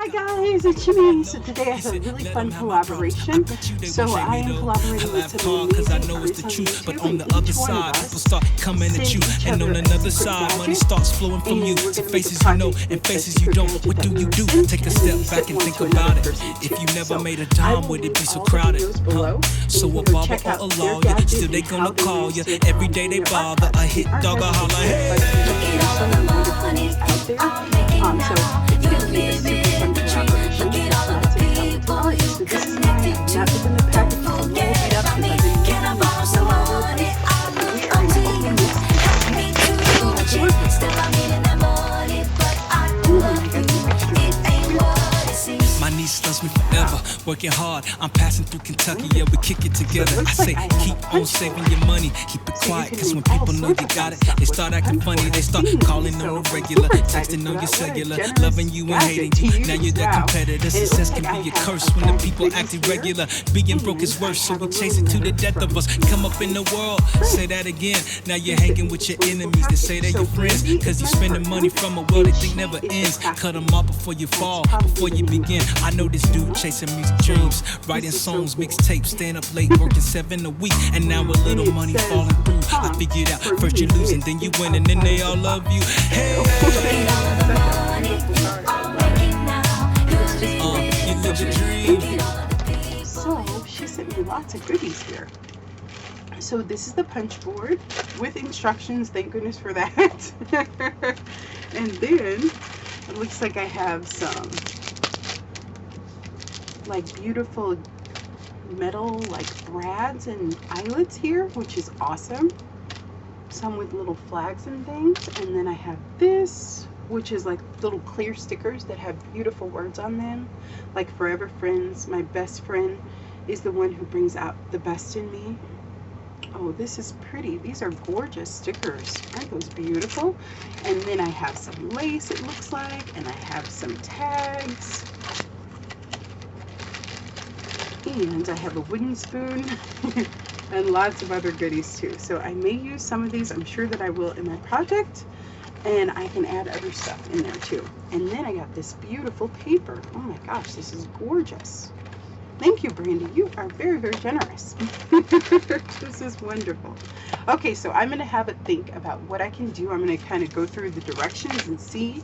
Hi guys, it's Shemi. So today I have a really fun collaboration. So I am collaborating with some amazing artists on YouTube, on the and other each one side, of people us start coming send at you, each and other on a another secret side, money gadget, starts flowing from and you we're to going to make a faces you know project and with the faces you secret don't. gadget What that do we you were do? sent, Take a and step we back sent and one think to about another it. person If too. you never So made a I dime, will would it be link so all the crowded? videos below, So and you a can go barber check or out a their lawyer, gadget still and they how gonna they call use you. it Every day in they their art bother, a projects. hit And art dog or has holler, been hey. like there's so many wonderful ones out there. So it's going to be a super fun collaboration. So let's get started. Alright, so this is my nut within the package. It's a little beat up because I've been using it all over the place. So we are going to open this and see what we have to work with. Ooh, I got some extra. My niece loves me forever, working hard. I'm passing through Kentucky, yeah, we kick it together. I say, keep on saving your money, keep it quiet, cause when people know you got it, they start acting funny. They start calling on the regular, texting on your cellular, loving you and hating you. Now you're their competitor. Success can be a curse when the people act irregular. Being broke is worse, so we chase it to the death of us. Come up in the world, say that again. Now you're hanging with your enemies. They say they're your friends, cause you spending money from a world they think never ends. Cut them off before you fall, before you begin. I know this dude chasing music dreams, writing songs, mixtapes, staying up late, working 7 a week, and now a little money falling through. I figured out, first you lose and then you win, and then they all love you. Hey, you live your dream. So she sent me lots of goodies here. So this is the punch board with instructions, thank goodness for that. And then it looks like I have some like beautiful metal like brads and eyelets here, which is awesome. Some with little flags and things. And then I have this, which is like little clear stickers that have beautiful words on them, like forever friends. My best friend is the one who brings out the best in me. Oh, this is pretty. These are gorgeous stickers. Aren't those beautiful? And then I have some lace, it looks like, and I have some tags. And I have a wooden spoon and lots of other goodies too. So I may use some of these. I'm sure that I will in my project, and I can add other stuff in there too. And then I got this beautiful paper. Oh my gosh, this is gorgeous. Thank you, Brandi. You are very, very generous. This is wonderful. Okay, so I'm going to have a think about what I can do. I'm going to kind of go through the directions and see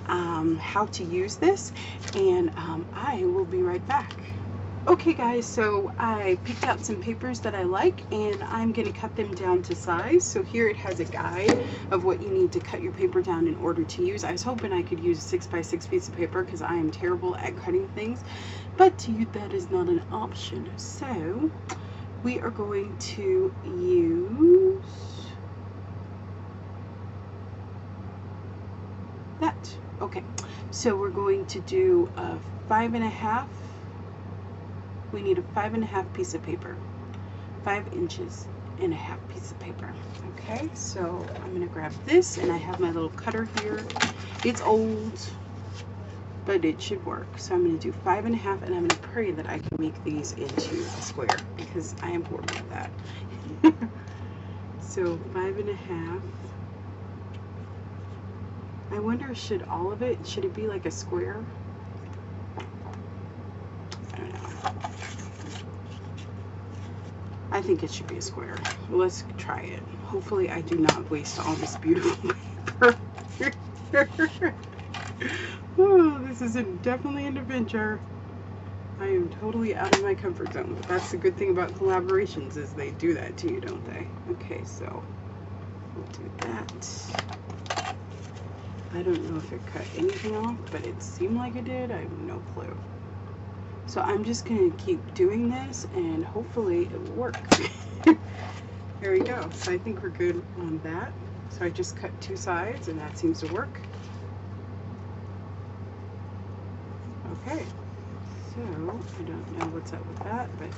how to use this, and I will be right back. Okay guys, so I picked out some papers that I like, and I'm going to cut them down to size. So here it has a guide of what you need to cut your paper down in order to use. I was hoping I could use a 6x6 piece of paper because I am terrible at cutting things, but that is not an option. So we are going to use that. Okay, so we're going to do a 5.5. We need a 5.5 piece of paper, 5 inches and a half piece of paper. Okay, so I'm gonna grab this, and I have my little cutter here. It's old, but it should work. So I'm gonna do 5.5, and I'm gonna pray that I can make these into a square because I am horrible at that. So 5.5. I wonder, should all of it, should it be like a square? I don't know. I think it should be a square. Let's try it. Hopefully I do not waste all this beautiful paper. Oh, this is definitely an adventure. I am totally out of my comfort zone. But that's the good thing about collaborations, is they do that to you, don't they? Okay, so we'll do that. I don't know if it cut anything off, but it seemed like it did. I have no clue. So I'm just going to keep doing this, and hopefully it will work. There we go. So I think we're good on that. So I just cut 2 sides, and that seems to work. Okay. So I don't know what's up with that, but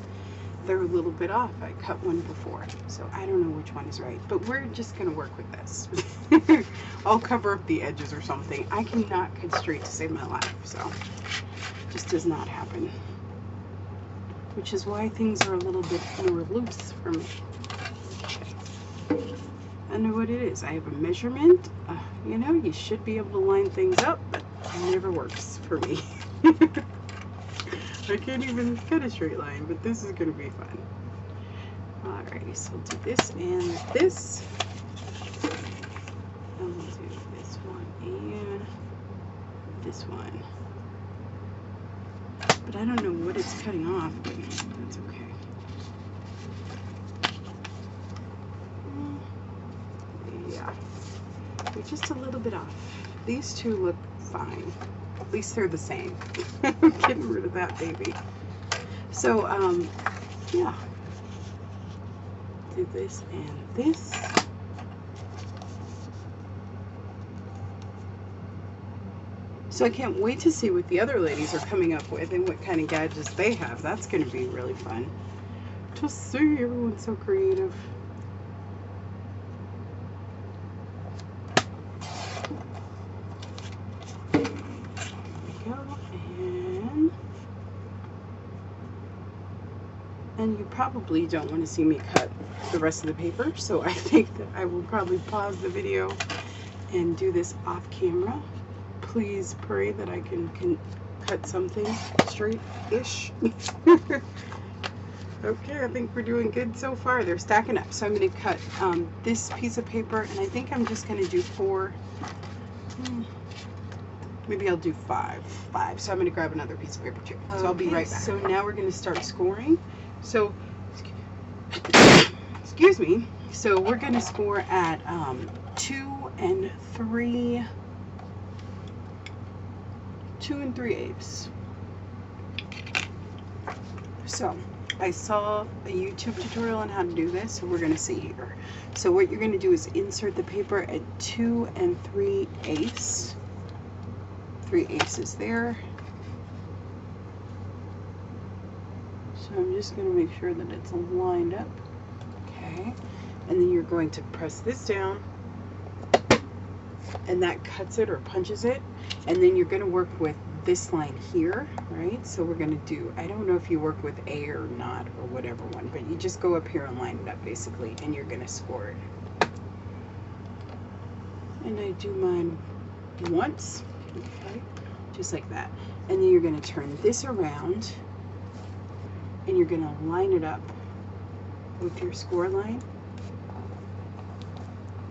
they're a little bit off. I cut one before, so I don't know which one is right. But we're just going to work with this. I'll cover up the edges or something. I cannot cut straight to save my life, so just does not happen, which is why things are a little bit more loose for me. I know what it is. I have a measurement. You know, you should be able to line things up, but it never works for me. I can't even cut a straight line, but this is gonna be fun. Alrighty, so we'll do this and this. And we'll do this one and this one. But I don't know what it's cutting off, but that's okay. Yeah, they're just a little bit off. These two look fine. At least they're the same. I'm getting rid of that baby. So, yeah. Do this and this. So I can't wait to see what the other ladies are coming up with and what kind of gadgets they have. That's going to be really fun to see. Everyone's so creative. There we go. And you probably don't want to see me cut the rest of the paper, so I think that I will probably pause the video and do this off camera. Please pray that I can cut something straight-ish. Okay, I think we're doing good so far. They're stacking up. So I'm going to cut this piece of paper, and I think I'm just going to do 4. Maybe I'll do 5. So I'm going to grab another piece of paper too. So I'll be right back. So now we're going to start scoring. So, excuse me. So we're going to score at 2 and 3. 2 3/8. So I saw a YouTube tutorial on how to do this, so we're going to see here. So what you're going to do is insert the paper at 2 3/8. 3/8 is there. So I'm just going to make sure that it's lined up. Okay. And then you're going to press this down, and that cuts it or punches it. And then you're going to work with this line here, right? So we're going to do, I don't know if you work with A or not or whatever one, but you just go up here and line it up basically, and you're going to score it. And I do mine once, okay, just like that. And then you're going to turn this around, and you're going to line it up with your score line.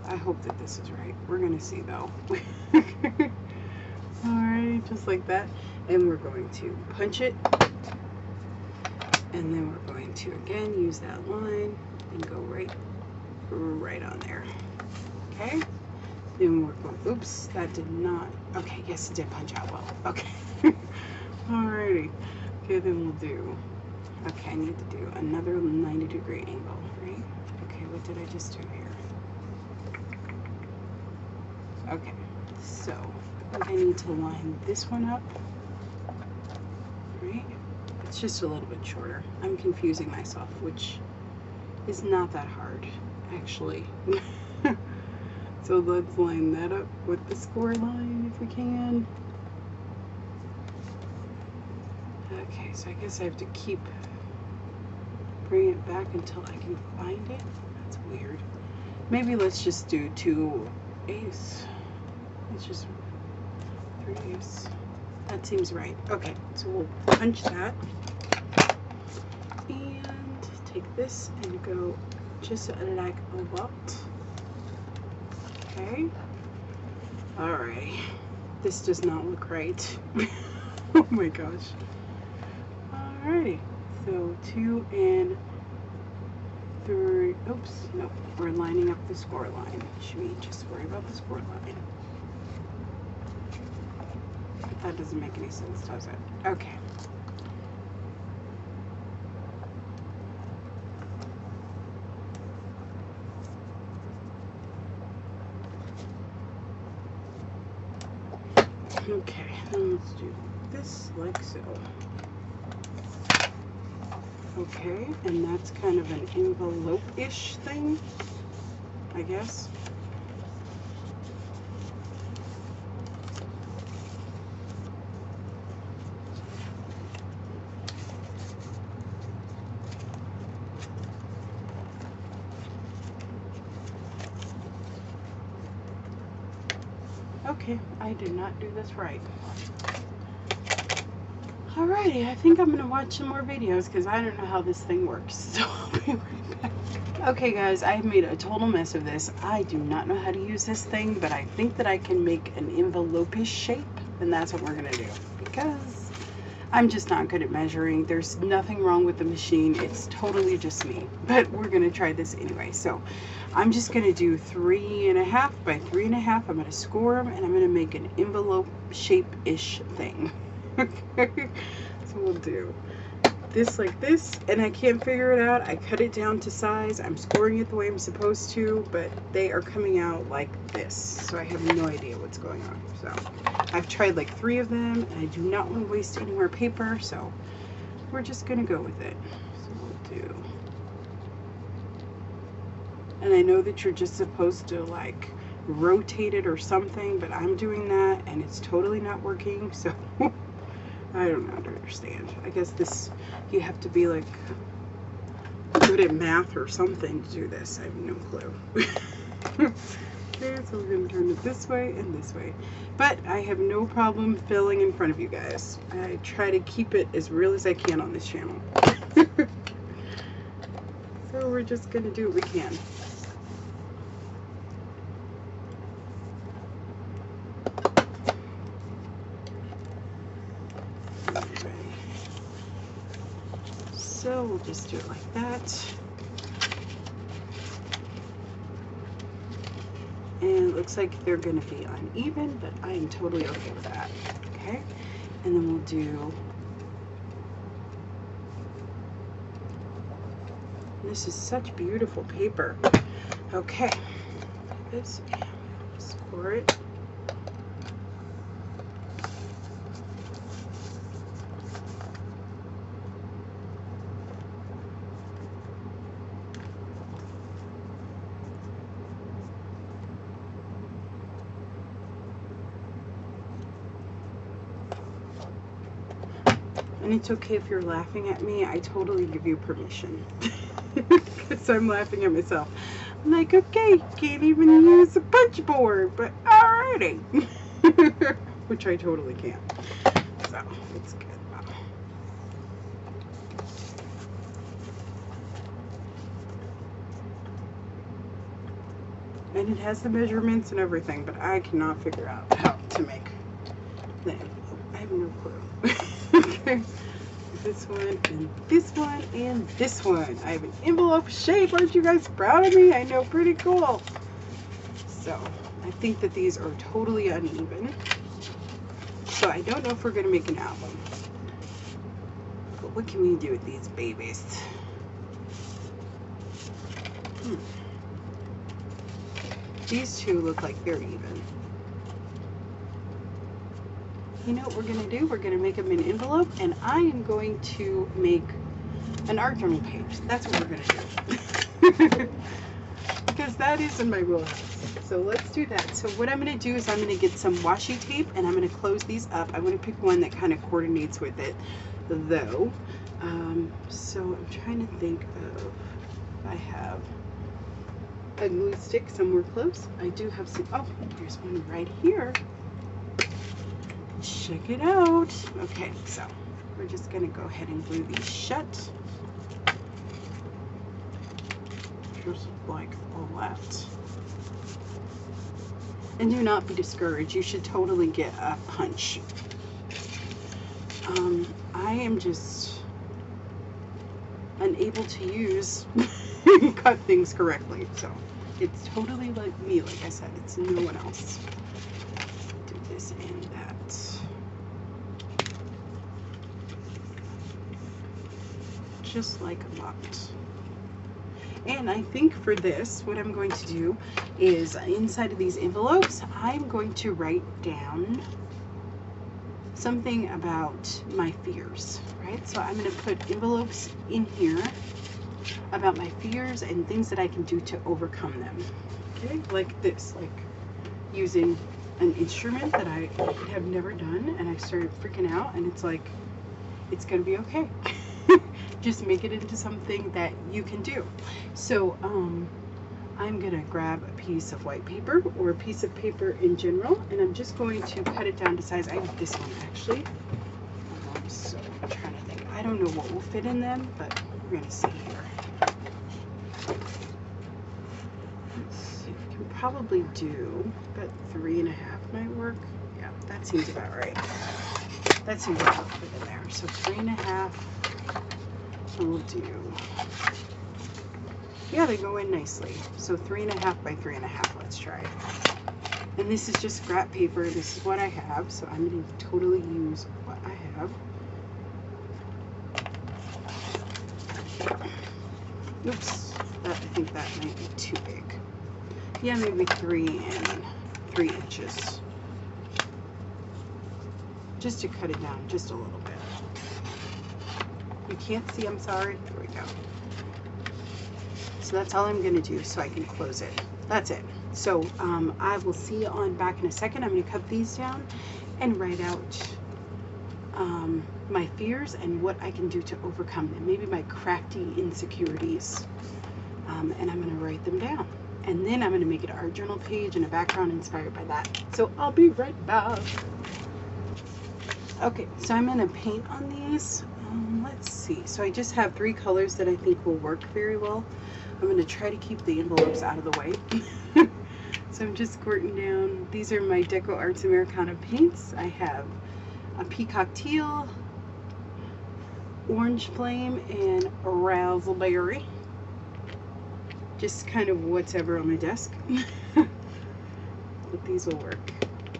I hope that this is right. We're going to see though. Alright, just like that. And we're going to punch it. And then we're going to again use that line and go right on there. Okay? Then we're going, oops, that did not, okay, yes it did punch out well. Okay. Alrighty. Okay, then we'll do, okay, I need to do another 90-degree angle, right? Okay, what did I just do here? Okay, so I think I need to line this one up, right? It's just a little bit shorter. I'm confusing myself, which is not that hard, actually. So let's line that up with the score line if we can. Okay, so I guess I have to keep bringing it back until I can find it. That's weird. Maybe let's just do 2/8. Let's just 3/8. That seems right. Okay, so we'll punch that and take this and go just like that. Okay. Alright. This does not look right. Oh my gosh. Alrighty. So 2 and 3. Oops. Nope. We're lining up the score line. Should we just worry about the score line? That doesn't make any sense, does it? Okay. Okay, then let's do this like so. Okay, and that's kind of an envelope-ish thing, I guess. Okay, I did not do this right. Alrighty, I think I'm gonna watch some more videos because I don't know how this thing works. So I'll be right back. Okay guys, I have made a total mess of this. I do not know how to use this thing, but I think that I can make an envelope-ish shape, and that's what we're gonna do because I'm just not good at measuring. There's nothing wrong with the machine. It's totally just me, but we're gonna try this anyway. So I'm just gonna do 3.5 by 3.5. I'm gonna score them and I'm gonna make an envelope shape-ish thing. Okay, so we'll do this like this, and I can't figure it out. I cut it down to size. I'm scoring it the way I'm supposed to, but they are coming out like this, so I have no idea what's going on. So I've tried like 3 of them, and I do not want to waste any more paper, so we're just gonna go with it. So we'll do, and I know that you're just supposed to like rotate it or something, but I'm doing that and it's totally not working, so I don't understand. I guess this, you have to be like good at math or something to do this. I have no clue. Okay, so we're going to turn it this way and this way. But I have no problem filling in front of you guys. I try to keep it as real as I can on this channel. So we're just going to do what we can. So we'll just do it like that. And it looks like they're going to be uneven, but I am totally okay with that. Okay, and then we'll do, this is such beautiful paper. Okay, this, and score it. And it's okay if you're laughing at me. I totally give you permission. Because I'm laughing at myself. I'm like, okay, can't even use a punch board, but alrighty. Which I totally can. So, it's good. And it has the measurements and everything, but I cannot figure out how to make the envelope. I have no clue. Okay, this one and this one and this one. I have an envelope shape. Aren't you guys proud of me? I know, pretty cool. So I think that these are totally uneven. So I don't know if we're going to make an album. But what can we do with these babies? These two look like they're even. You know what we're going to do? We're going to make them an envelope, and I am going to make an art journal page. That's what we're going to do. Because that is in my wheelhouse. So let's do that. So what I'm going to do is I'm going to get some washi tape, and I'm going to close these up. I'm going to pick one that kind of coordinates with it, though. So I'm trying to think of if I have a glue stick somewhere close. I do have some. Oh, there's one right here. Check it out. Okay, so we're just going to go ahead and glue these shut. Just like that. And do not be discouraged. You should totally get a punch. I am just unable to use cut things correctly. So it's totally like me. Like I said, it's no one else. Do this and that. Just like Mott. And I think for this, what I'm going to do is inside of these envelopes, I'm going to write down something about my fears, right? So I'm going to put envelopes in here about my fears and things that I can do to overcome them. Okay, like this, like using an instrument that I have never done, and I started freaking out, and it's like, it's going to be okay. Just make it into something that you can do. So I'm gonna grab a piece of white paper or a piece of paper in general, and I'm just going to cut it down to size. I have this one actually. So I'm trying to think. I don't know what will fit in them, but we're going to see here. Let's see. We can probably do about 3.5 might work. Yeah, that seems about right. That seems like it'll fit in there. So 3.5. And we'll do. Yeah, they go in nicely. So 3.5 by 3.5. Let's try. And this is just scrap paper. This is what I have. So I'm going to totally use what I have. Oops. I think that might be too big. Yeah, maybe 3 inches. Just to cut it down just a little bit. You can't see, I'm sorry. There we go. So that's all I'm going to do so I can close it. That's it. So I will see you on back in a second. I'm going to cut these down and write out my fears and what I can do to overcome them. Maybe my crafty insecurities. And I'm going to write them down. And then I'm going to make an art journal page and a background inspired by that. So I'll be right back. Okay, so I'm going to paint on these. Let's see. So I just have 3 colors that I think will work very well. I'm going to try to keep the envelopes out of the way. So I'm just squirting down. These are my Deco Arts Americana paints. I have a peacock teal, orange flame, and raspberry. Just kind of whatever on my desk. But these will work.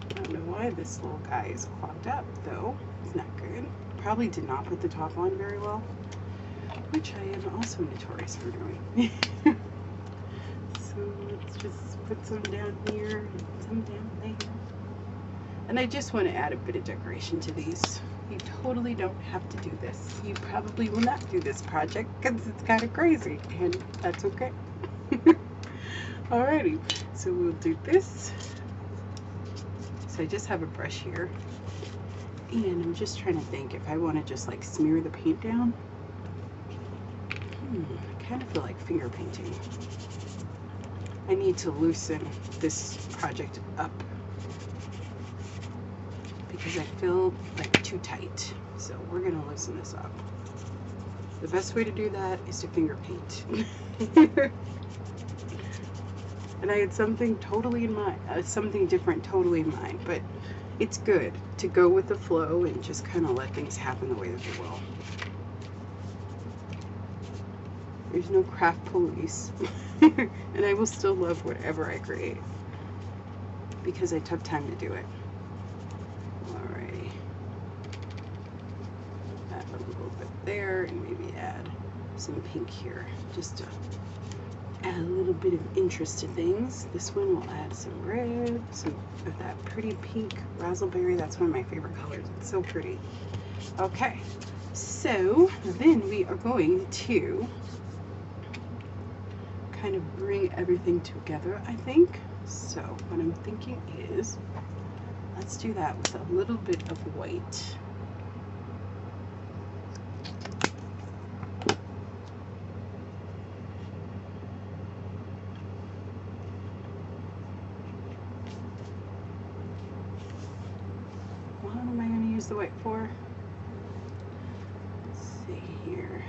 I don't know why this little guy is clogged up though. It's not good. Probably did not put the top on very well, which I am also notorious for doing. So let's just put some down here and some down there. And I just want to add a bit of decoration to these. You totally don't have to do this. You probably will not do this project because it's kind of crazy, and that's okay. Alrighty, so we'll do this. So I just have a brush here, and I'm just trying to think if I want to just like smear the paint down. I kind of feel like finger painting. I need to loosen this project up because I feel like too tight. So we're going to loosen this up. The best way to do that is to finger paint. And I had something totally in mind, something different totally in mind, but it's good to go with the flow and just kind of let things happen the way that they will. There's no craft police. And I will still love whatever I create because I took time to do it. Alrighty. Add a little bit there and maybe add some pink here just to add a little bit of interest to things. This one will add some red, some of that pretty pink raspberry. That's one of my favorite colors. It's so pretty. Okay, so then we are going to kind of bring everything together, I think. So what I'm thinking is, let's do that with a little bit of white. What am I going to use the white for? Let's see here.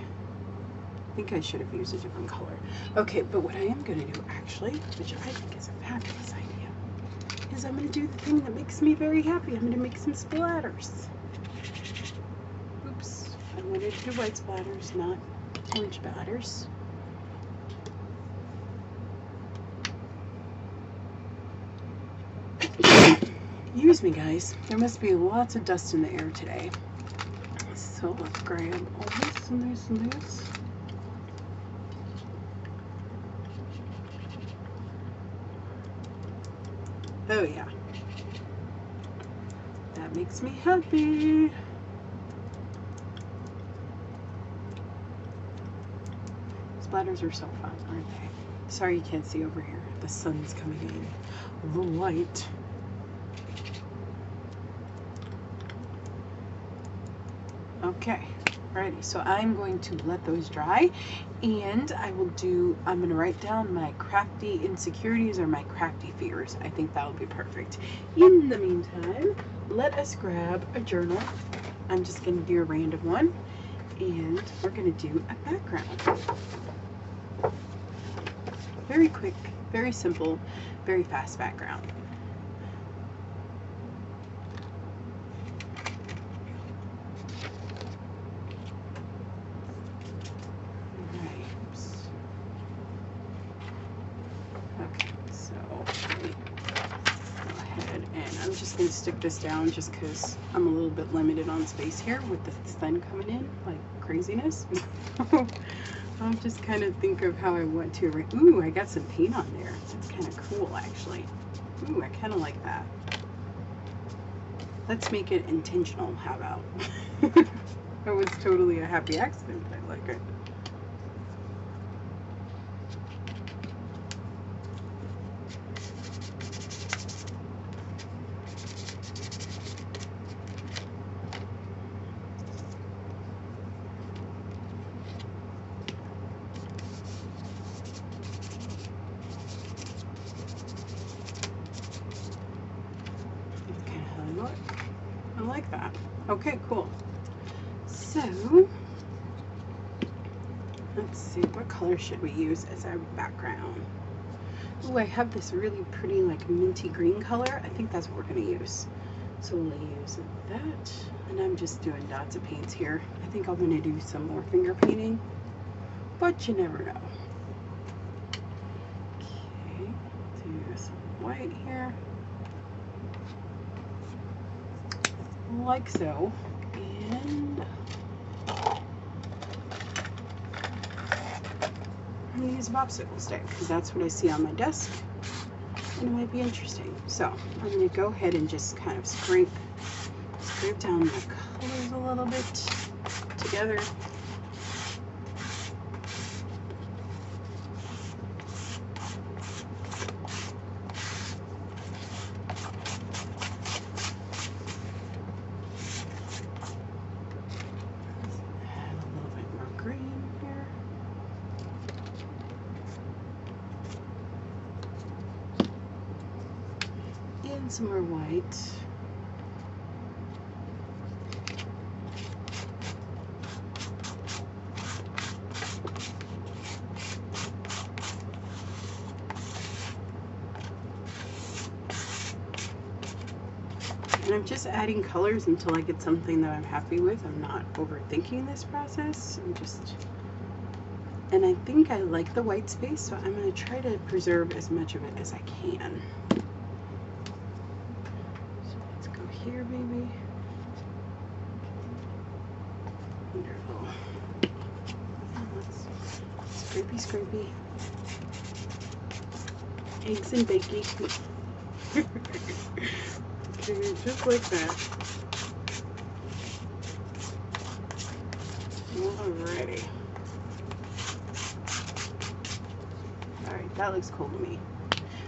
I think I should have used a different color. Okay, but what I am going to do actually, which I think is a fabulous idea, is I'm going to do the thing that makes me very happy. I'm going to make some splatters. Oops, I wanted to do white splatters, not orange splatters. Excuse me, guys. There must be lots of dust in the air today. So let's grab all this and this and this. Oh yeah, that makes me happy. Splatters are so fun, aren't they? Sorry you can't see over here. The sun's coming in. The light. Okay, alrighty, so I'm going to let those dry, and I'm going to write down my crafty insecurities or my crafty fears. I think that would be perfect. In the meantime, let us grab a journal I'm just going to do a random one, and we're going to do a background. Very quick, very simple, very fast background. Going to stick this down just because I'm a little bit limited on space here with the sun coming in like craziness. I'll just kind of think of how I want to. Ooh, I got some paint on there. That's kind of cool, actually. Ooh, I kind of like that. Let's make it intentional. How about? That was totally a happy accident, but I like it. I like that. Okay, cool. So, let's see, what color should we use as our background? Oh, I have this really pretty like minty green color. I think that's what we're going to use. So we'll use that. And I'm just doing dots of paints here. I think I'm going to do some more finger painting, but you never know. Okay, do some white here. Like so, and I'm going to use a popsicle stick because that's what I see on my desk and it might be interesting. So I'm going to go ahead and just kind of scrape down my colors a little bit together. Some more white. And I'm just adding colors until I get something that I'm happy with. I'm not overthinking this process. And I think I like the white space, so I'm going to try to preserve as much of it as I can. Here, baby. Wonderful. Scrapey, scrapey. Eggs and bakey. Okay, just like that. Alrighty. Alright, that looks cool to me.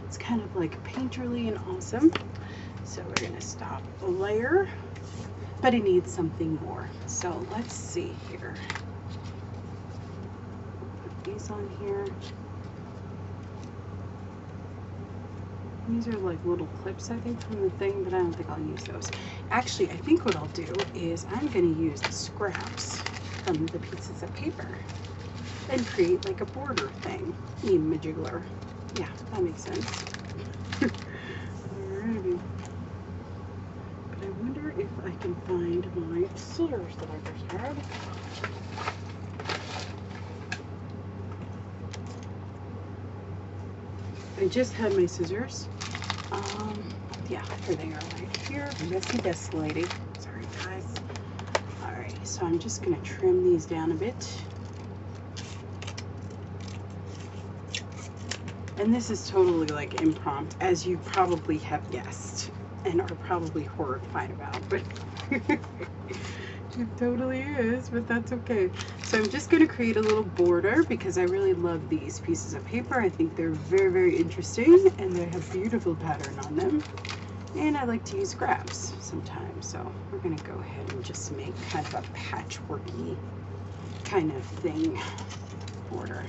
It's kind of like painterly and awesome. So we're going to stop a layer, but it needs something more. So let's see here. Put these on here. These are like little clips, I think, from the thing, but I don't think I'll use those. Actually, I think what I'll do is I'm going to use the scraps from the pieces of paper and create like a border thing. Majiggler. Yeah, that makes sense. Alrighty. I wonder if I can find my scissors that I just had. I just had my scissors. Yeah, here they are right here. Messy desk lady. Sorry, guys. Alright, so I'm just going to trim these down a bit. And this is totally like impromptu, as you probably have guessed and are probably horrified about, but it totally is, but that's okay. So I'm just going to create a little border because I really love these pieces of paper. I think they're very, very interesting and they have beautiful pattern on them. And I like to use scraps sometimes. So we're going to go ahead and just make kind of a patchworky kind of thing border,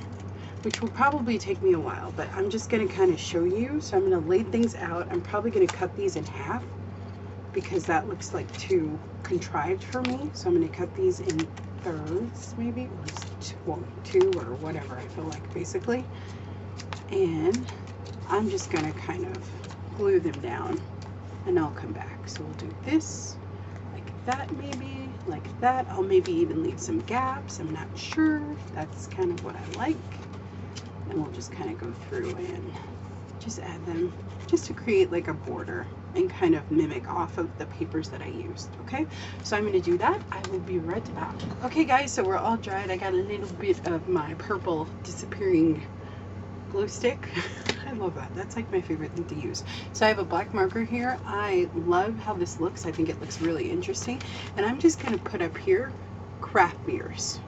which will probably take me a while, but I'm just going to kind of show you. So I'm going to lay things out. I'm probably going to cut these in half because that looks like too contrived for me. So I'm going to cut these in thirds maybe, or two or whatever I feel like basically. And I'm just going to kind of glue them down and I'll come back. So we'll do this like that, maybe like that. I'll maybe even leave some gaps. I'm not sure. That's kind of what I like. And we'll just kind of go through and just add them just to create like a border and kind of mimic off of the papers that I used. Okay, so I'm going to do that. I will be right back. Okay guys, so we're all dried. I got a little bit of my purple disappearing glue stick. I love that. That's like my favorite thing to use. So I have a black marker here. I love how this looks. I think it looks really interesting. And I'm just going to put up here craft beers.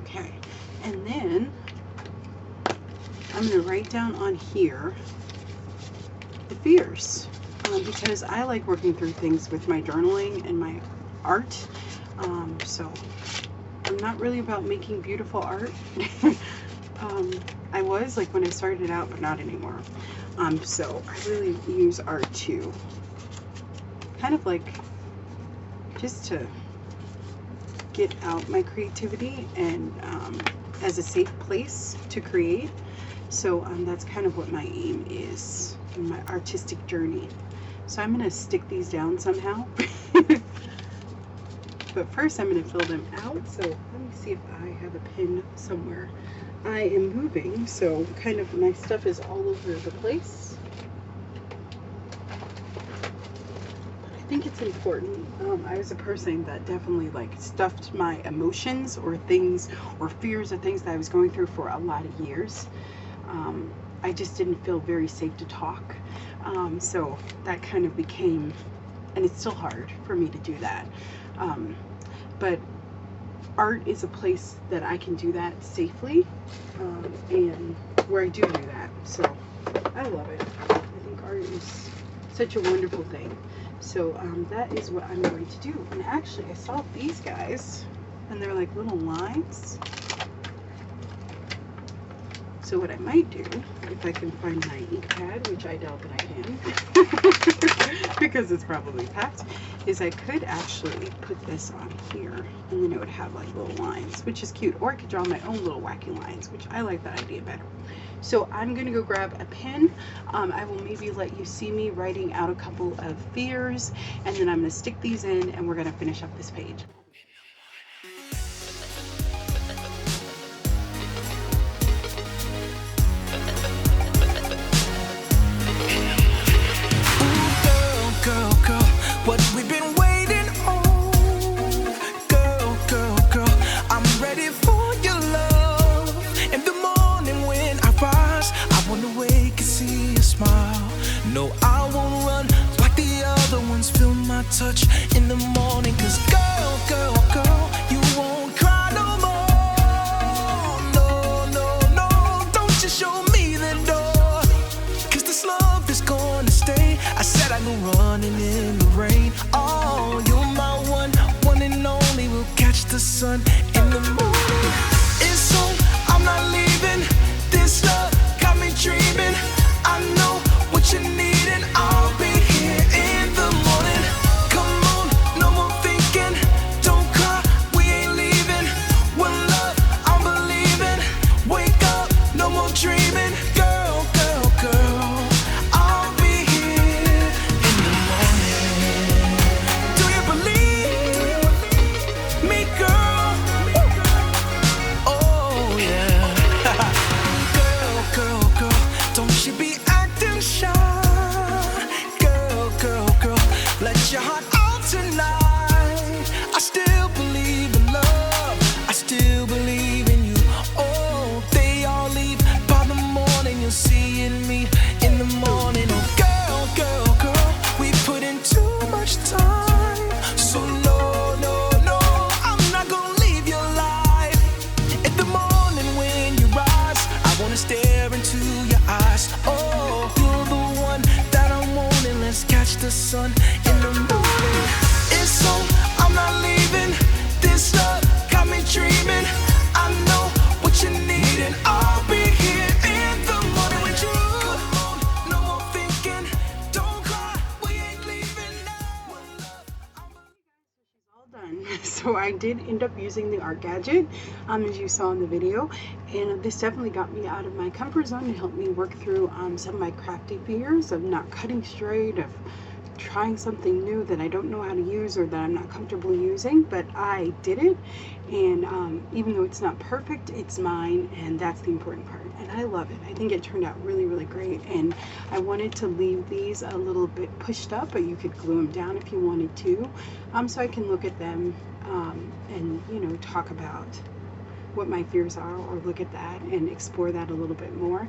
Okay, and then I'm going to write down on here the fears, because I like working through things with my journaling and my art. So I'm not really about making beautiful art. I was like when I started out, but not anymore. So I really use art to kind of like just to get out my creativity and as a safe place to create. So that's kind of what my aim is in my artistic journey. So I'm going to stick these down somehow. But first I'm going to fill them out. So let me see if I have a pin somewhere. I am moving, so kind of my stuff is all over the place. I think it's important. I was a person that definitely like stuffed my emotions or things or fears of things that I was going through for a lot of years. I just didn't feel very safe to talk. So that kind of became, and it's still hard for me to do that. But art is a place that I can do that safely, and where I do that. So I love it. I think art is such a wonderful thing. So that is what I'm going to do. And actually I saw these guys and they're like little lines. So what I might do, if I can find my ink pad, which I doubt that I can, because it's probably packed, is I could actually put this on here, and then it would have like little lines, which is cute. Or I could draw my own little wacky lines, which I like that idea better. So I'm going to go grab a pen. I will maybe let you see me writing out a couple of fears, and then I'm going to stick these in, and we're going to finish up this page. What we've been waiting on, girl, I'm ready for your love. In the morning when I rise, I wanna wake and see a smile. No, I won't run like the other ones. Feel my touch in the morning. 'Cause girl, you won't cry no more. No, don't you show me the door. 'Cause this love is gonna stay. I said I go running in the rain. Oh, you're my one and only. We'll catch the sun in the morning. It's on, I'm not leaving. This love got me dreaming. I know what you need and I'll be here in the morning. Come on, no more thinking. Don't cry, we ain't leaving. One love, I'm believing. Wake up, no more dreaming. Girl, I'll be here in the morning. Do you believe me, girl? Oh yeah. the sun in the morning. It's on, I'm not leaving. This love got me dreaming. I know what you need, and I'll be here in the morning with you. Come on, no more thinking. Don't cry, we ain't leaving now. She's all done. So I did end up using the art gadget, as you saw in the video, and this definitely got me out of my comfort zone and helped me work through some of my crafty fears of not cutting straight, of trying something new that I don't know how to use or that I'm not comfortable using, but I did it, and even though it's not perfect, it's mine, and that's the important part, and I love it. I think it turned out really, really great, and I wanted to leave these a little bit pushed up, but you could glue them down if you wanted to, so I can look at them and, you know, talk about what my fears are, or look at that and explore that a little bit more.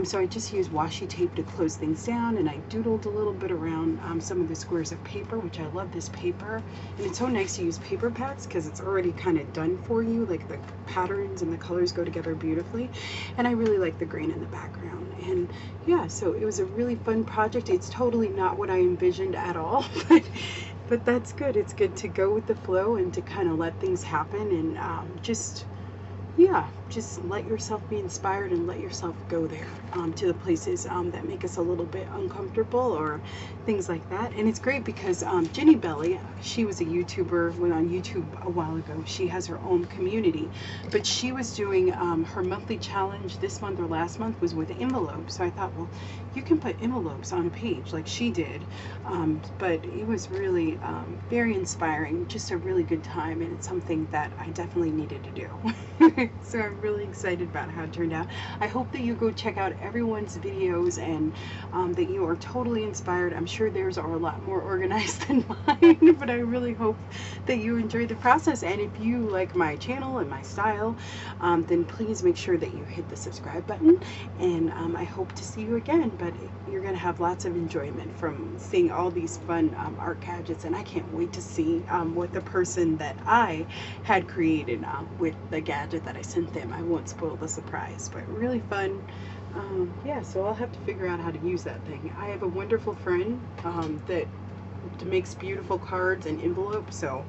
So I just used washi tape to close things down, and I doodled a little bit around some of the squares of paper, which I love this paper, and it's so nice to use paper pads because it's already kind of done for you, like the patterns and the colors go together beautifully, and I really like the green in the background. And yeah, so it was a really fun project. It's totally not what I envisioned at all, but that's good. It's good to go with the flow and to kind of let things happen, and just let yourself be inspired and let yourself go there to the places that make us a little bit uncomfortable or things like that. And it's great because Ginny Belly, she was a YouTuber, went on YouTube a while ago. She has her own community, but she was doing her monthly challenge this month or last month was with envelopes. So I thought, well, you can put envelopes on a page like she did, but it was really very inspiring, just a really good time, and it's something that I definitely needed to do. So I'm really excited about how it turned out. I hope that you go check out everyone's videos, and that you are totally inspired. I'm sure theirs are a lot more organized than mine, but I really hope that you enjoy the process. And if you like my channel and my style, then please make sure that you hit the subscribe button, and I hope to see you again. But you're gonna have lots of enjoyment from seeing all these fun art gadgets, and I can't wait to see what the person that I had created with the gadget that I sent them. I won't spoil the surprise, but really fun. Yeah, so I'll have to figure out how to use that thing. I have a wonderful friend that makes beautiful cards and envelopes, so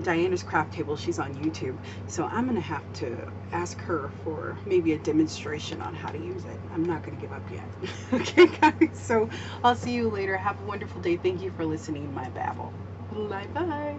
Diana's Craft Table, she's on YouTube, so I'm gonna have to ask her for maybe a demonstration on how to use it. I'm not gonna give up yet. Okay guys, so I'll see you later. Have a wonderful day. Thank you for listening to my babble. Bye bye.